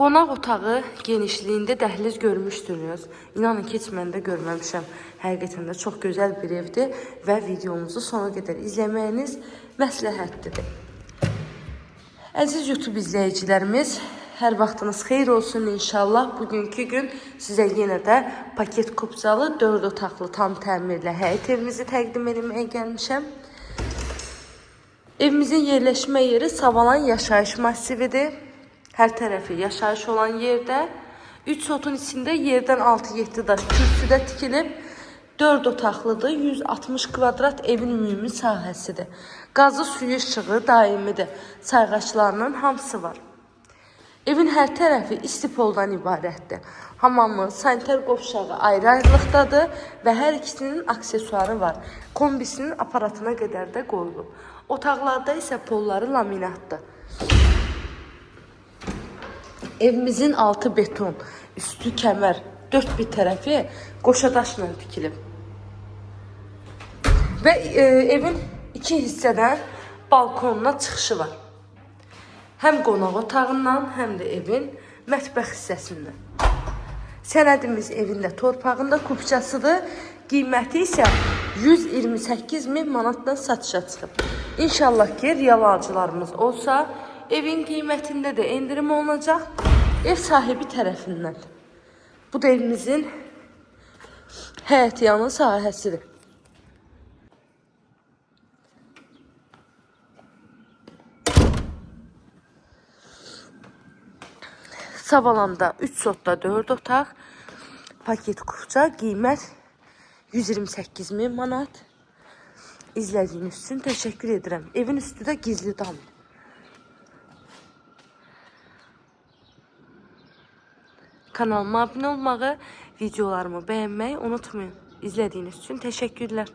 Qonaq otağı genişliyində dəhliz görmüşdünüz. İnanın ki, heç mən də görməmişəm. Həqiqətən də çox gözəl bir evdir və videomuzu sona qədər izləməyiniz məsləhətlidir. Əziz YouTube izləyicilərimiz, hər vaxtınız xeyir olsun inşallah. Bugünkü gün sizə yenə də paket kupcalı 4 otaqlı tam təmirlə həyət evimizi təqdim etməyə gəlmişəm. Evimizin yerləşmə yeri Savalan yaşayış masividir. Hər tərəfi yaşayış olan yerdə 3 otun içində yerdən 6-7 daş kürsüdə tikilib 4 otaqlıdır. 160 kvadrat evin ümumi sahəsidir. Qazı suyu işığı daimidir. Sayğaçlarının hamısı var. Evin hər tərəfi istipoldan ibarətdir. Hamamı, sanitar qovşağı ayrı-ayrılıqdadır və hər ikisinin aksesuarı var. Kombisinin aparatına qədər də qoyulub. Otaqlarda isə polları laminatdır. Evimizin altı beton, üstü kəmər, 4 bir tərəfi qoşadaşla tikilib. Və evin 2 hissədən balkonuna çıxışı var. Həm qonaq otağından, həm də evin mətbəx hissəsindən. Sənədimiz evində torpağında kupçasıdır. Qiyməti isə 128.000 manatdan satışa çıxıb. İnşallah ki, real alıcılarımız olsa, evin qiymətində də endirim olunacaq ev sahibi tərəfindən. Bu da evimizin həyət yanı sahəsidir. Savalanda 3 sotda 4 otaq, paket kupça, qiymət 128.000 manat. İzlədiyiniz üçün təşəkkür edirəm. Evin üstü də gizli damdır. Kanalıma abunə olmağı, videolarımı bəyənməyi unutmayın. İzlədiyiniz üçün təşəkkürlər.